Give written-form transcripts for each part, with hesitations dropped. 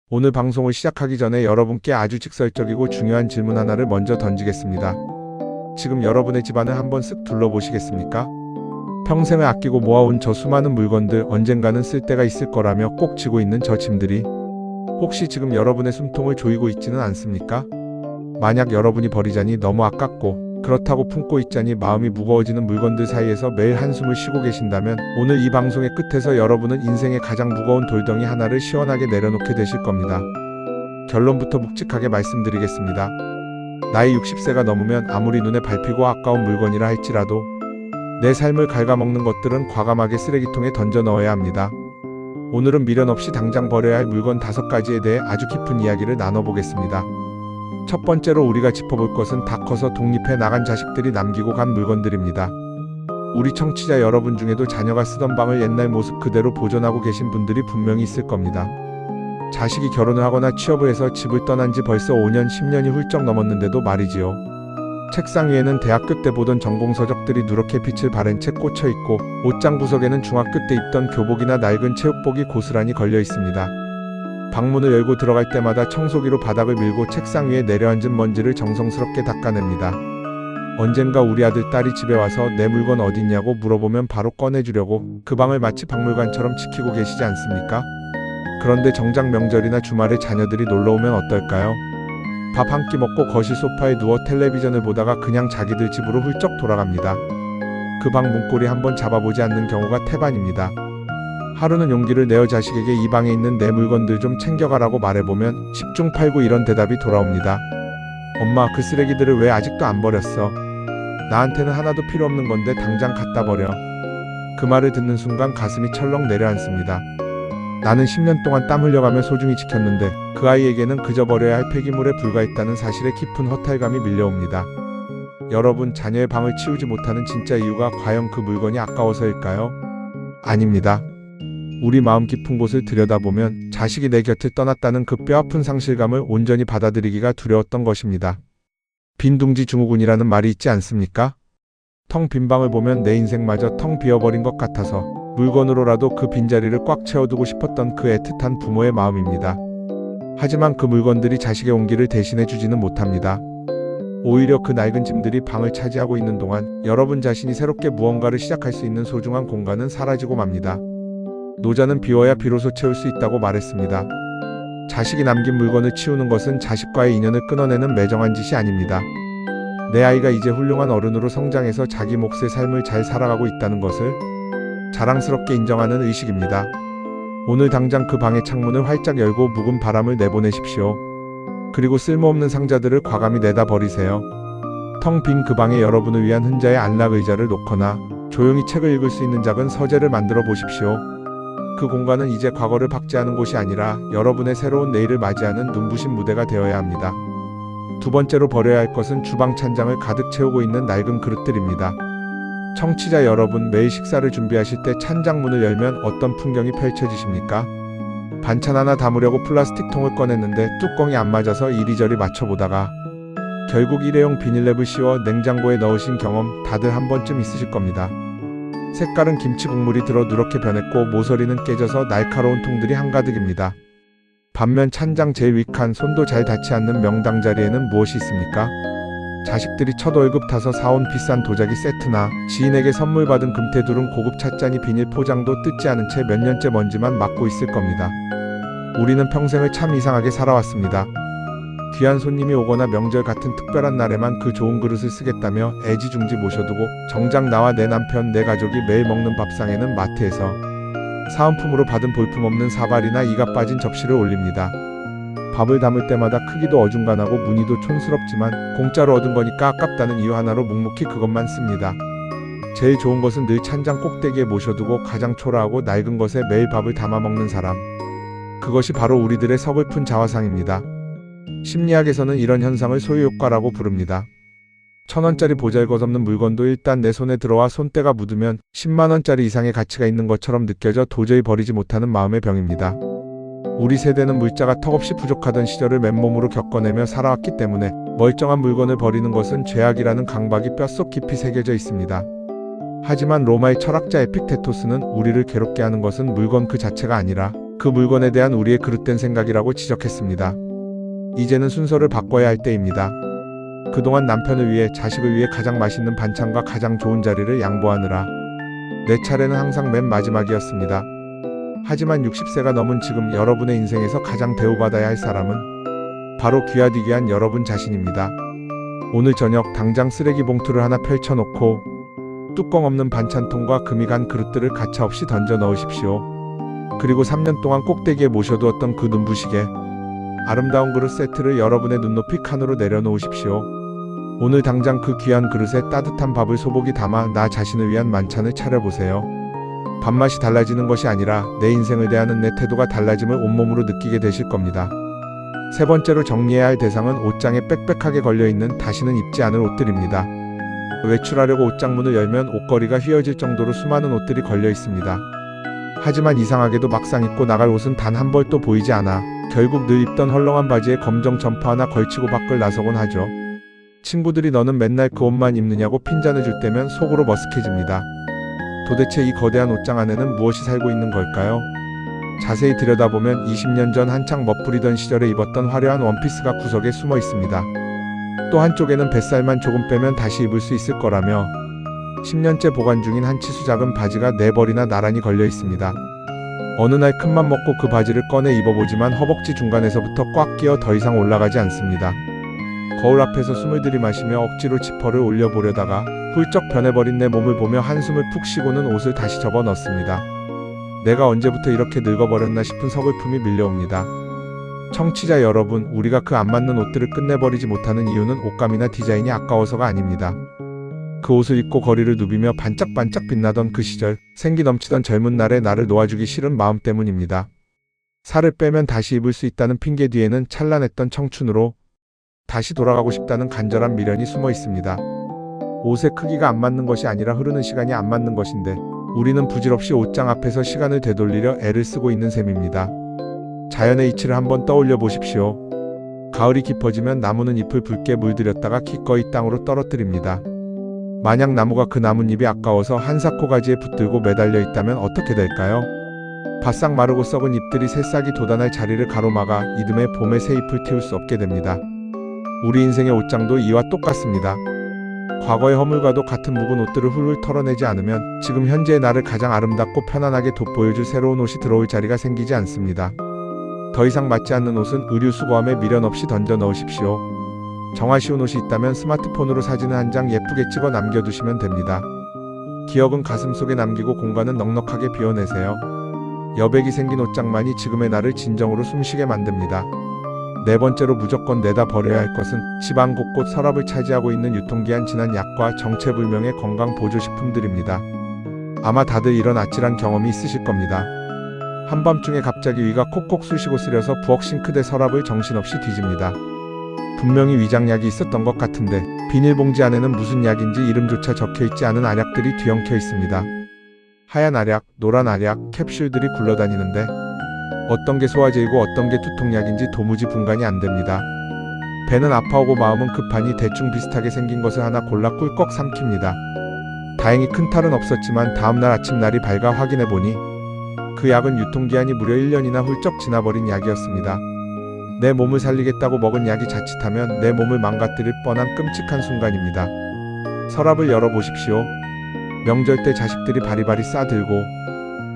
오늘 방송을 시작하기 전에 여러분께 아주 직설적이고 중요한 질문 하나를 먼저 던지겠습니다. 지금 여러분의 집안을 한번 쓱 둘러보시겠습니까? 평생을 아끼고 모아온 저 수많은 물건들, 언젠가는 쓸 때가 있을 거라며 꼭 쥐고 있는 저 짐들이 혹시 지금 여러분의 숨통을 조이고 있지는 않습니까? 만약 여러분이 버리자니 너무 아깝고 그렇다고 품고 있자니 마음이 무거워지는 물건들 사이에서 매일 한숨을 쉬고 계신다면 오늘 이 방송의 끝에서 여러분은 인생의 가장 무거운 돌덩이 하나를 시원하게 내려놓게 되실 겁니다. 결론부터 묵직하게 말씀드리겠습니다. 나이 60세가 넘으면 아무리 눈에 밟히고 아까운 물건이라 할지라도 내 삶을 갉아먹는 것들은 과감하게 쓰레기통에 던져 넣어야 합니다. 오늘은 미련 없이 당장 버려야 할 물건 5가지에 대해 아주 깊은 이야기를 나눠보겠습니다. 첫 번째로 우리가 짚어볼 것은 다 커서 독립해 나간 자식들이 남기고 간 물건들입니다. 우리 청취자 여러분 중에도 자녀가 쓰던 방을 옛날 모습 그대로 보존하고 계신 분들이 분명히 있을 겁니다. 자식이 결혼을 하거나 취업을 해서 집을 떠난 지 벌써 5년, 10년이 훌쩍 넘었는데도 말이지요. 책상 위에는 대학교 때 보던 전공서적들이 누렇게 빛을 발한 채 꽂혀 있고 옷장 구석에는 중학교 때 입던 교복이나 낡은 체육복이 고스란히 걸려 있습니다. 방문을 열고 들어갈 때마다 청소기로 바닥을 밀고 책상 위에 내려앉은 먼지를 정성스럽게 닦아냅니다. 언젠가 우리 아들, 딸이 집에 와서 내 물건 어딨냐고 물어보면 바로 꺼내주려고 그 방을 마치 박물관처럼 지키고 계시지 않습니까? 그런데 정작 명절이나 주말에 자녀들이 놀러오면 어떨까요? 밥 한 끼 먹고 거실 소파에 누워 텔레비전을 보다가 그냥 자기들 집으로 훌쩍 돌아갑니다. 그 방 문고리 한번 잡아보지 않는 경우가 태반입니다. 하루는 용기를 내어 자식에게 이 방에 있는 내 물건들 좀 챙겨가라고 말해보면 10중 8구 이런 대답이 돌아옵니다. 엄마, 그 쓰레기들을 왜 아직도 안 버렸어? 나한테는 하나도 필요 없는 건데 당장 갖다 버려. 그 말을 듣는 순간 가슴이 철렁 내려앉습니다. 나는 10년 동안 땀 흘려가며 소중히 지켰는데 그 아이에게는 그저 버려야 할 폐기물에 불과했다는 사실에 깊은 허탈감이 밀려옵니다. 여러분, 자녀의 방을 치우지 못하는 진짜 이유가 과연 그 물건이 아까워서일까요? 아닙니다. 우리 마음 깊은 곳을 들여다보면 자식이 내 곁을 떠났다는 그 뼈아픈 상실감을 온전히 받아들이기가 두려웠던 것입니다. 빈 둥지 증후군이라는 말이 있지 않습니까? 텅 빈 방을 보면 내 인생마저 텅 비어버린 것 같아서 물건으로라도 그 빈자리를 꽉 채워두고 싶었던 그 애틋한 부모의 마음입니다. 하지만 그 물건들이 자식의 온기를 대신해주지는 못합니다. 오히려 그 낡은 짐들이 방을 차지하고 있는 동안 여러분 자신이 새롭게 무언가를 시작할 수 있는 소중한 공간은 사라지고 맙니다. 노자는 비워야 비로소 채울 수 있다고 말했습니다. 자식이 남긴 물건을 치우는 것은 자식과의 인연을 끊어내는 매정한 짓이 아닙니다. 내 아이가 이제 훌륭한 어른으로 성장해서 자기 몫의 삶을 잘 살아가고 있다는 것을 자랑스럽게 인정하는 의식입니다. 오늘 당장 그 방의 창문을 활짝 열고 묵은 바람을 내보내십시오. 그리고 쓸모없는 상자들을 과감히 내다 버리세요. 텅 빈 그 방에 여러분을 위한 혼자의 안락 의자를 놓거나 조용히 책을 읽을 수 있는 작은 서재를 만들어 보십시오. 그 공간은 이제 과거를 박제하는 곳이 아니라 여러분의 새로운 내일을 맞이하는 눈부신 무대가 되어야 합니다. 두 번째로 버려야 할 것은 주방 찬장을 가득 채우고 있는 낡은 그릇들입니다. 청취자 여러분, 매일 식사를 준비하실 때 찬장문을 열면 어떤 풍경이 펼쳐지십니까? 반찬 하나 담으려고 플라스틱 통을 꺼냈는데 뚜껑이 안 맞아서 이리저리 맞춰보다가 결국 일회용 비닐랩을 씌워 냉장고에 넣으신 경험 다들 한 번쯤 있으실 겁니다. 색깔은 김치 국물이 들어 누렇게 변했고 모서리는 깨져서 날카로운 통들이 한가득입니다. 반면 찬장 제일 윗칸, 손도 잘 닿지 않는 명당 자리에는 무엇이 있습니까? 자식들이 첫 월급 타서 사온 비싼 도자기 세트나 지인에게 선물 받은 금태 두른 고급 찻잔이 비닐 포장도 뜯지 않은 채 몇 년째 먼지만 맡고 있을 겁니다. 우리는 평생을 참 이상하게 살아왔습니다. 귀한 손님이 오거나 명절 같은 특별한 날에만 그 좋은 그릇을 쓰겠다며 애지중지 모셔두고 정작 나와 내 남편, 내 가족이 매일 먹는 밥상에는 마트에서 사은품으로 받은 볼품없는 사발이나 이가 빠진 접시를 올립니다. 밥을 담을 때마다 크기도 어중간하고 무늬도 촌스럽지만 공짜로 얻은 거니까 아깝다는 이유 하나로 묵묵히 그것만 씁니다. 제일 좋은 것은 늘 찬장 꼭대기에 모셔두고 가장 초라하고 낡은 것에 매일 밥을 담아 먹는 사람. 그것이 바로 우리들의 서글픈 자화상입니다. 심리학에서는 이런 현상을 소유효과라고 부릅니다. 1,000원짜리 보잘것없는 물건도 일단 내 손에 들어와 손때가 묻으면 10만원짜리 이상의 가치가 있는 것처럼 느껴져 도저히 버리지 못하는 마음의 병입니다. 우리 세대는 물자가 턱없이 부족하던 시절을 맨몸으로 겪어내며 살아왔기 때문에 멀쩡한 물건을 버리는 것은 죄악이라는 강박이 뼛속 깊이 새겨져 있습니다. 하지만 로마의 철학자 에픽테토스는 우리를 괴롭게 하는 것은 물건 그 자체가 아니라 그 물건에 대한 우리의 그릇된 생각이라고 지적했습니다. 이제는 순서를 바꿔야 할 때입니다. 그동안 남편을 위해 자식을 위해 가장 맛있는 반찬과 가장 좋은 자리를 양보하느라 내 차례는 항상 맨 마지막이었습니다. 하지만 60세가 넘은 지금 여러분의 인생에서 가장 대우받아야 할 사람은 바로 귀하디귀한 여러분 자신입니다. 오늘 저녁 당장 쓰레기 봉투를 하나 펼쳐놓고 뚜껑 없는 반찬통과 금이 간 그릇들을 가차없이 던져 넣으십시오. 그리고 3년 동안 꼭대기에 모셔두었던 그 눈부시게 아름다운 그릇 세트를 여러분의 눈높이 칸으로 내려놓으십시오. 오늘 당장 그 귀한 그릇에 따뜻한 밥을 소복이 담아 나 자신을 위한 만찬을 차려보세요. 밥맛이 달라지는 것이 아니라 내 인생을 대하는 내 태도가 달라짐을 온몸으로 느끼게 되실 겁니다. 세 번째로 정리해야 할 대상은 옷장에 빽빽하게 걸려있는 다시는 입지 않을 옷들입니다. 외출하려고 옷장문을 열면 옷걸이가 휘어질 정도로 수많은 옷들이 걸려 있습니다. 하지만 이상하게도 막상 입고 나갈 옷은 단 한 벌도 보이지 않아 결국 늘 입던 헐렁한 바지에 검정 점퍼 하나 걸치고 밖을 나서곤 하죠. 친구들이 너는 맨날 그 옷만 입느냐고 핀잔을 줄 때면 속으로 머쓱해집니다. 도대체 이 거대한 옷장 안에는 무엇이 살고 있는 걸까요? 자세히 들여다보면 20년 전 한창 멋부리던 시절에 입었던 화려한 원피스가 구석에 숨어 있습니다. 또 한쪽에는 뱃살만 조금 빼면 다시 입을 수 있을 거라며 10년째 보관 중인 한 치수 작은 바지가 4벌이나 나란히 걸려 있습니다. 어느 날 큰맘 먹고 그 바지를 꺼내 입어보지만 허벅지 중간에서부터 꽉 끼어 더 이상 올라가지 않습니다. 거울 앞에서 숨을 들이마시며 억지로 지퍼를 올려보려다가 훌쩍 변해버린 내 몸을 보며 한숨을 푹 쉬고는 옷을 다시 접어 넣습니다. 내가 언제부터 이렇게 늙어버렸나 싶은 서글픔이 밀려옵니다. 청취자 여러분, 우리가 그 안 맞는 옷들을 끝내버리지 못하는 이유는 옷감이나 디자인이 아까워서가 아닙니다. 그 옷을 입고 거리를 누비며 반짝반짝 빛나던 그 시절, 생기 넘치던 젊은 날의 나를 놓아주기 싫은 마음 때문입니다. 살을 빼면 다시 입을 수 있다는 핑계 뒤에는 찬란했던 청춘으로 다시 돌아가고 싶다는 간절한 미련이 숨어 있습니다. 옷의 크기가 안 맞는 것이 아니라 흐르는 시간이 안 맞는 것인데 우리는 부질없이 옷장 앞에서 시간을 되돌리려 애를 쓰고 있는 셈입니다. 자연의 이치를 한번 떠올려 보십시오. 가을이 깊어지면 나무는 잎을 붉게 물들였다가 기꺼이 땅으로 떨어뜨립니다. 만약 나무가 그 나뭇잎이 아까워서 한사코 가지에 붙들고 매달려 있다면 어떻게 될까요? 바싹 마르고 썩은 잎들이 새싹이 돋아날 자리를 가로막아 이듬해 봄에 새 잎을 틔울 수 없게 됩니다. 우리 인생의 옷장도 이와 똑같습니다. 과거의 허물과도 같은 묵은 옷들을 훌훌 털어내지 않으면 지금 현재의 나를 가장 아름답고 편안하게 돋보여줄 새로운 옷이 들어올 자리가 생기지 않습니다. 더 이상 맞지 않는 옷은 의류 수거함에 미련 없이 던져 넣으십시오. 정하시운 옷이 있다면 스마트폰으로 사진을 한 장 예쁘게 찍어 남겨두시면 됩니다. 기억은 가슴속에 남기고 공간은 넉넉하게 비워내세요. 여백이 생긴 옷장만이 지금의 나를 진정으로 숨쉬게 만듭니다. 네 번째로 무조건 내다 버려야 할 것은 집안 곳곳 서랍을 차지하고 있는 유통기한 지난 약과 정체불명의 건강보조식품들입니다. 아마 다들 이런 아찔한 경험이 있으실 겁니다. 한밤중에 갑자기 위가 콕콕 쑤시고 쓰려서 부엌 싱크대 서랍을 정신없이 뒤집니다. 분명히 위장약이 있었던 것 같은데 비닐봉지 안에는 무슨 약인지 이름조차 적혀있지 않은 알약들이 뒤엉켜 있습니다. 하얀 알약, 노란 알약, 캡슐들이 굴러다니는데 어떤 게 소화제이고 어떤 게 두통약인지 도무지 분간이 안 됩니다. 배는 아파오고 마음은 급하니 대충 비슷하게 생긴 것을 하나 골라 꿀꺽 삼킵니다. 다행히 큰 탈은 없었지만 다음날 아침 날이 밝아 확인해보니 그 약은 유통기한이 무려 1년이나 훌쩍 지나버린 약이었습니다. 내 몸을 살리겠다고 먹은 약이 자칫하면 내 몸을 망가뜨릴 뻔한 끔찍한 순간입니다. 서랍을 열어보십시오. 명절 때 자식들이 바리바리 싸들고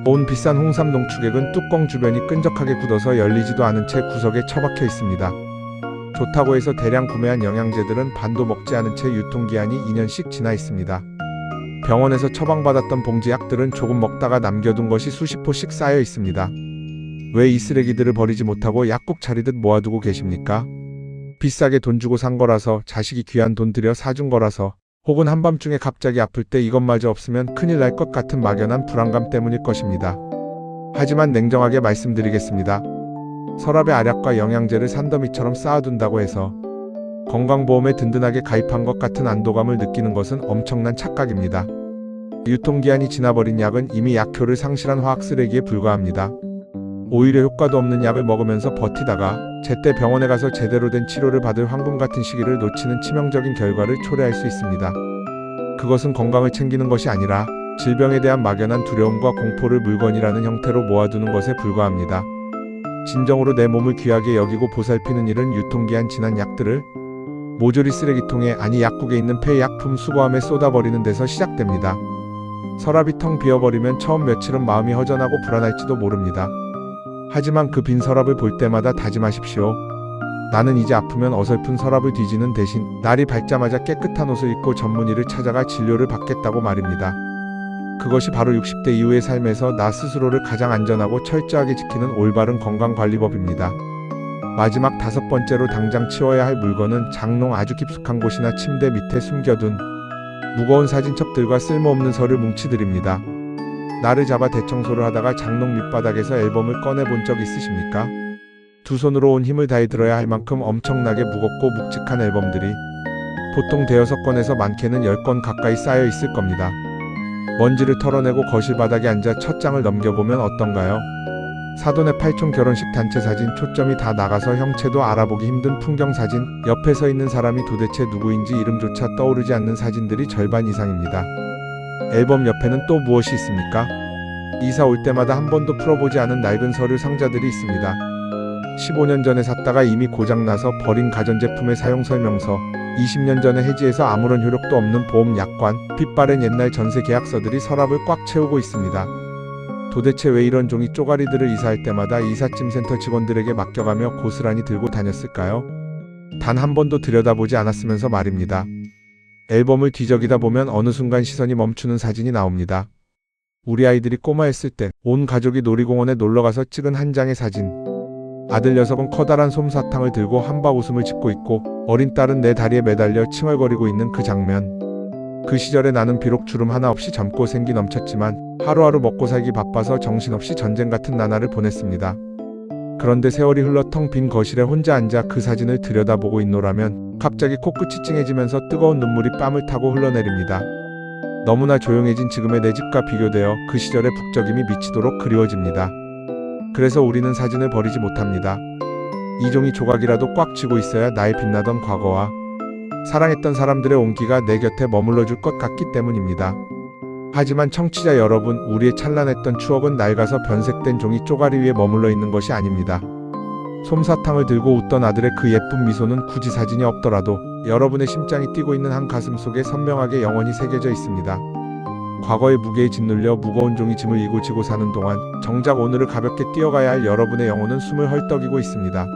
온 비싼 홍삼 농축액은 뚜껑 주변이 끈적하게 굳어서 열리지도 않은 채 구석에 처박혀 있습니다. 좋다고 해서 대량 구매한 영양제들은 반도 먹지 않은 채 유통기한이 2년씩 지나 있습니다. 병원에서 처방받았던 봉지약들은 조금 먹다가 남겨둔 것이 수십 포씩 쌓여 있습니다. 왜 이 쓰레기들을 버리지 못하고 약국 차리듯 모아두고 계십니까? 비싸게 돈 주고 산 거라서, 자식이 귀한 돈 들여 사준 거라서, 혹은 한밤중에 갑자기 아플 때 이것마저 없으면 큰일 날 것 같은 막연한 불안감 때문일 것입니다. 하지만 냉정하게 말씀드리겠습니다. 서랍에 알약과 영양제를 산더미처럼 쌓아둔다고 해서 건강보험에 든든하게 가입한 것 같은 안도감을 느끼는 것은 엄청난 착각입니다. 유통기한이 지나버린 약은 이미 약효를 상실한 화학 쓰레기에 불과합니다. 오히려 효과도 없는 약을 먹으면서 버티다가 제때 병원에 가서 제대로 된 치료를 받을 황금 같은 시기를 놓치는 치명적인 결과를 초래할 수 있습니다. 그것은 건강을 챙기는 것이 아니라 질병에 대한 막연한 두려움과 공포를 물건이라는 형태로 모아두는 것에 불과합니다. 진정으로 내 몸을 귀하게 여기고 보살피는 일은 유통기한 지난 약들을 모조리 쓰레기통에, 아니 약국에 있는 폐약품 수거함에 쏟아버리는 데서 시작됩니다. 서랍이 텅 비어버리면 처음 며칠은 마음이 허전하고 불안할지도 모릅니다. 하지만 그 빈 서랍을 볼 때마다 다짐하십시오. 나는 이제 아프면 어설픈 서랍을 뒤지는 대신 날이 밝자마자 깨끗한 옷을 입고 전문의를 찾아가 진료를 받겠다고 말입니다. 그것이 바로 60대 이후의 삶에서 나 스스로를 가장 안전하고 철저하게 지키는 올바른 건강관리법입니다. 마지막 5번째로 당장 치워야 할 물건은 장롱, 아주 깊숙한 곳이나 침대 밑에 숨겨둔 무거운 사진첩들과 쓸모없는 서류 뭉치들입니다. 나를 잡아 대청소를 하다가 장롱 밑바닥에서 앨범을 꺼내본 적 있으십니까? 두 손으로 온 힘을 다해 들어야 할 만큼 엄청나게 무겁고 묵직한 앨범들이 보통 5-6권에서 많게는 10권 가까이 쌓여 있을 겁니다. 먼지를 털어내고 거실 바닥에 앉아 첫 장을 넘겨보면 어떤가요? 사돈의 팔촌 결혼식 단체 사진, 초점이 다 나가서 형체도 알아보기 힘든 풍경 사진, 옆에 서 있는 사람이 도대체 누구인지 이름조차 떠오르지 않는 사진들이 절반 이상입니다. 앨범 옆에는 또 무엇이 있습니까? 이사 올 때마다 한 번도 풀어보지 않은 낡은 서류 상자들이 있습니다. 15년 전에 샀다가 이미 고장나서 버린 가전제품의 사용설명서, 20년 전에 해지해서 아무런 효력도 없는 보험 약관, 빛바랜 옛날 전세 계약서들이 서랍을 꽉 채우고 있습니다. 도대체 왜 이런 종이 쪼가리들을 이사할 때마다 이삿짐센터 직원들에게 맡겨가며 고스란히 들고 다녔을까요? 단 한 번도 들여다보지 않았으면서 말입니다. 앨범을 뒤적이다 보면 어느 순간 시선이 멈추는 사진이 나옵니다. 우리 아이들이 꼬마였을 때 온 가족이 놀이공원에 놀러가서 찍은 한 장의 사진. 아들 녀석은 커다란 솜사탕을 들고 한박 웃음을 짓고 있고 어린 딸은 내 다리에 매달려 칭얼거리고 있는 그 장면. 그 시절에 나는 비록 주름 하나 없이 젊고 생기 넘쳤지만 하루하루 먹고 살기 바빠서 정신없이 전쟁 같은 나날을 보냈습니다. 그런데 세월이 흘러 텅 빈 거실에 혼자 앉아 그 사진을 들여다보고 있노라면 갑자기 코끝이 찡해지면서 뜨거운 눈물이 뺨을 타고 흘러내립니다. 너무나 조용해진 지금의 내 집과 비교되어 그 시절의 북적임이 미치도록 그리워집니다. 그래서 우리는 사진을 버리지 못합니다. 이 종이 조각이라도 꽉 쥐고 있어야 나의 빛나던 과거와 사랑했던 사람들의 온기가 내 곁에 머물러 줄 것 같기 때문입니다. 하지만 청취자 여러분, 우리의 찬란했던 추억은 낡아서 변색된 종이 쪼가리 위에 머물러 있는 것이 아닙니다. 솜사탕을 들고 웃던 아들의 그 예쁜 미소는 굳이 사진이 없더라도 여러분의 심장이 뛰고 있는 한 가슴 속에 선명하게 영원히 새겨져 있습니다. 과거의 무게에 짓눌려 무거운 종이 짐을 이고 지고 사는 동안 정작 오늘을 가볍게 뛰어가야 할 여러분의 영혼은 숨을 헐떡이고 있습니다.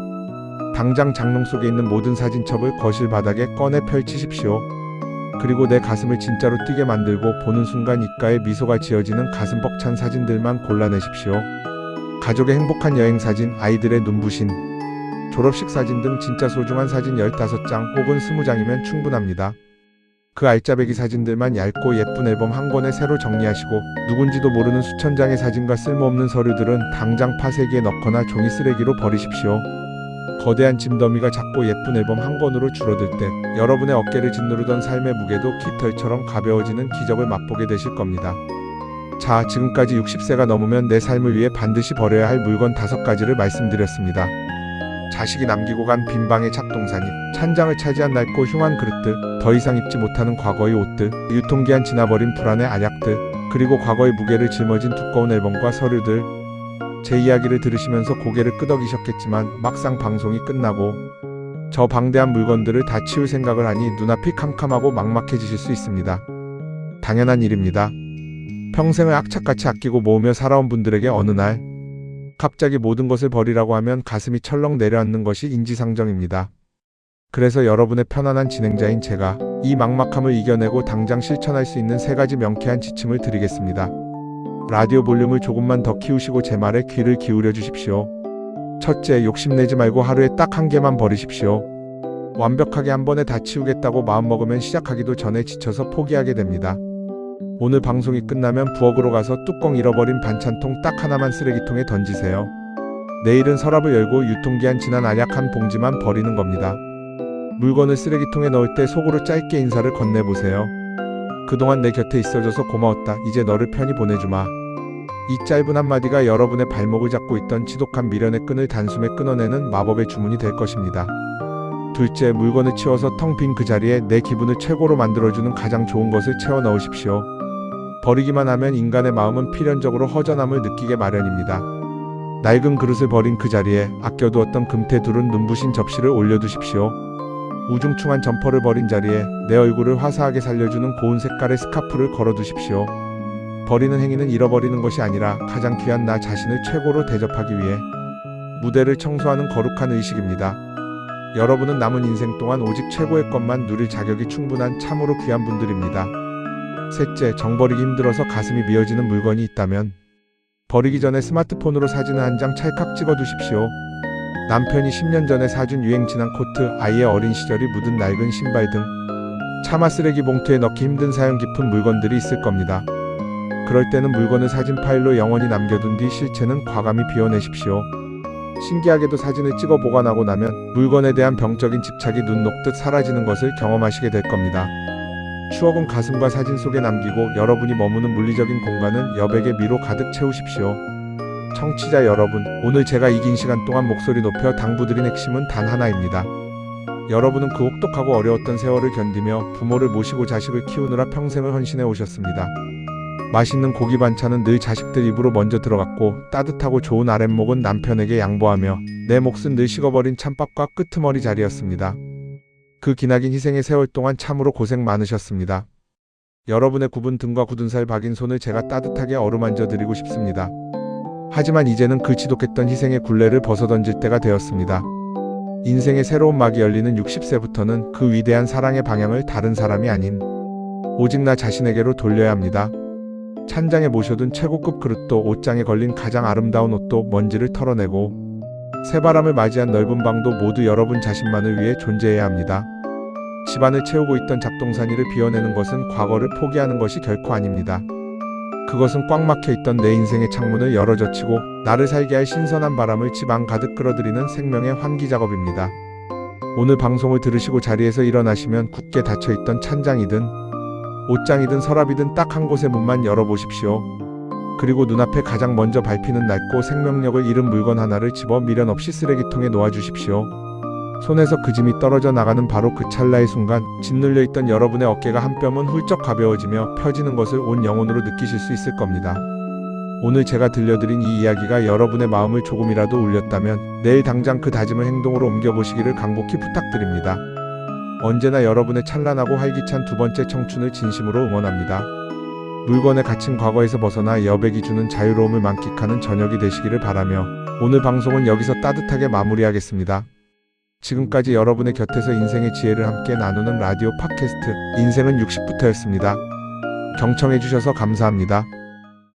당장 장롱 속에 있는 모든 사진첩을 거실 바닥에 꺼내 펼치십시오. 그리고 내 가슴을 진짜로 뛰게 만들고 보는 순간 입가에 미소가 지어지는 가슴 벅찬 사진들만 골라내십시오. 가족의 행복한 여행 사진, 아이들의 눈부신 졸업식 사진 등 진짜 소중한 사진 15장 혹은 20장이면 충분합니다. 그 알짜배기 사진들만 얇고 예쁜 앨범 한 권에 새로 정리하시고 누군지도 모르는 수천 장의 사진과 쓸모없는 서류들은 당장 파쇄기에 넣거나 종이 쓰레기로 버리십시오. 거대한 짐더미가 작고 예쁜 앨범 한 권으로 줄어들 때 여러분의 어깨를 짓누르던 삶의 무게도 깃털처럼 가벼워지는 기적을 맛보게 되실 겁니다. 자, 지금까지 60세가 넘으면 내 삶을 위해 반드시 버려야 할 물건 5가지를 말씀드렸습니다. 자식이 남기고 간 빈방의 잡동사니, 찬장을 차지한 낡고 흉한 그릇들, 더 이상 입지 못하는 과거의 옷들, 유통기한 지나버린 불안의 알약들, 그리고 과거의 무게를 짊어진 두꺼운 앨범과 서류들. 제 이야기를 들으시면서 고개를 끄덕이셨겠지만 막상 방송이 끝나고 저 방대한 물건들을 다 치울 생각을 하니 눈앞이 캄캄하고 막막해지실 수 있습니다. 당연한 일입니다. 평생을 악착같이 아끼고 모으며 살아온 분들에게 어느 날 갑자기 모든 것을 버리라고 하면 가슴이 철렁 내려앉는 것이 인지상정입니다. 그래서 여러분의 편안한 진행자인 제가 이 막막함을 이겨내고 당장 실천할 수 있는 3가지 명쾌한 지침을 드리겠습니다. 라디오 볼륨을 조금만 더 키우시고 제 말에 귀를 기울여 주십시오. 첫째, 욕심내지 말고 하루에 딱 1개만 버리십시오. 완벽하게 한 번에 다 치우겠다고 마음먹으면 시작하기도 전에 지쳐서 포기하게 됩니다. 오늘 방송이 끝나면 부엌으로 가서 뚜껑 잃어버린 반찬통 딱 하나만 쓰레기통에 던지세요. 내일은 서랍을 열고 유통기한 지난 알약 한 봉지만 버리는 겁니다. 물건을 쓰레기통에 넣을 때 속으로 짧게 인사를 건네보세요. 그동안 내 곁에 있어줘서 고마웠다. 이제 너를 편히 보내주마. 이 짧은 한마디가 여러분의 발목을 잡고 있던 지독한 미련의 끈을 단숨에 끊어내는 마법의 주문이 될 것입니다. 둘째, 물건을 치워서 텅 빈 그 자리에 내 기분을 최고로 만들어주는 가장 좋은 것을 채워 넣으십시오. 버리기만 하면 인간의 마음은 필연적으로 허전함을 느끼게 마련입니다. 낡은 그릇을 버린 그 자리에 아껴두었던 금태 두른 눈부신 접시를 올려두십시오. 우중충한 점퍼를 버린 자리에 내 얼굴을 화사하게 살려주는 고운 색깔의 스카프를 걸어두십시오. 버리는 행위는 잃어버리는 것이 아니라 가장 귀한 나 자신을 최고로 대접하기 위해 무대를 청소하는 거룩한 의식입니다. 여러분은 남은 인생 동안 오직 최고의 것만 누릴 자격이 충분한 참으로 귀한 분들입니다. 셋째, 정버리기 힘들어서 가슴이 미어지는 물건이 있다면 버리기 전에 스마트폰으로 사진을 한 장 찰칵 찍어두십시오. 남편이 10년 전에 사준 유행 지난 코트, 아이의 어린 시절이 묻은 낡은 신발 등 차마 쓰레기 봉투에 넣기 힘든 사연 깊은 물건들이 있을 겁니다. 그럴 때는 물건을 사진 파일로 영원히 남겨둔 뒤 실체는 과감히 비워내십시오. 신기하게도 사진을 찍어 보관하고 나면 물건에 대한 병적인 집착이 눈 녹듯 사라지는 것을 경험하시게 될 겁니다. 추억은 가슴과 사진 속에 남기고 여러분이 머무는 물리적인 공간은 여백의 미로 가득 채우십시오. 청취자 여러분, 오늘 제가 이 긴 시간 동안 목소리 높여 당부드린 핵심은 단 하나입니다. 여러분은 그 혹독하고 어려웠던 세월을 견디며 부모를 모시고 자식을 키우느라 평생을 헌신해 오셨습니다. 맛있는 고기 반찬은 늘 자식들 입으로 먼저 들어갔고 따뜻하고 좋은 아랫목은 남편에게 양보하며 내 몫은 늘 식어버린 찬밥과 끄트머리 자리였습니다. 그 기나긴 희생의 세월 동안 참으로 고생 많으셨습니다. 여러분의 굽은 등과 굳은 살 박인 손을 제가 따뜻하게 어루만져 드리고 싶습니다. 하지만 이제는 그 지독했던 희생의 굴레를 벗어던질 때가 되었습니다. 인생의 새로운 막이 열리는 60세부터는 그 위대한 사랑의 방향을 다른 사람이 아닌 오직 나 자신에게로 돌려야 합니다. 찬장에 모셔둔 최고급 그릇도 옷장에 걸린 가장 아름다운 옷도 먼지를 털어내고 새바람을 맞이한 넓은 방도 모두 여러분 자신만을 위해 존재해야 합니다. 집안을 채우고 있던 잡동사니를 비워내는 것은 과거를 포기하는 것이 결코 아닙니다. 그것은 꽉 막혀있던 내 인생의 창문을 열어젖히고 나를 살게 할 신선한 바람을 집 안 가득 끌어들이는 생명의 환기 작업입니다. 오늘 방송을 들으시고 자리에서 일어나시면 굳게 닫혀있던 찬장이든 옷장이든 서랍이든 딱 한 곳의 문만 열어보십시오. 그리고 눈앞에 가장 먼저 밟히는 낡고 생명력을 잃은 물건 하나를 집어 미련 없이 쓰레기통에 놓아주십시오. 손에서 그 짐이 떨어져 나가는 바로 그 찰나의 순간 짓눌려 있던 여러분의 어깨가 한 뼘은 훌쩍 가벼워지며 펴지는 것을 온 영혼으로 느끼실 수 있을 겁니다. 오늘 제가 들려드린 이 이야기가 여러분의 마음을 조금이라도 울렸다면 내일 당장 그 다짐을 행동으로 옮겨보시기를 간곡히 부탁드립니다. 언제나 여러분의 찬란하고 활기찬 두 번째 청춘을 진심으로 응원합니다. 물건에 갇힌 과거에서 벗어나 여백이 주는 자유로움을 만끽하는 저녁이 되시기를 바라며 오늘 방송은 여기서 따뜻하게 마무리하겠습니다. 지금까지 여러분의 곁에서 인생의 지혜를 함께 나누는 라디오 팟캐스트 인생은 60부터였습니다. 경청해주셔서 감사합니다.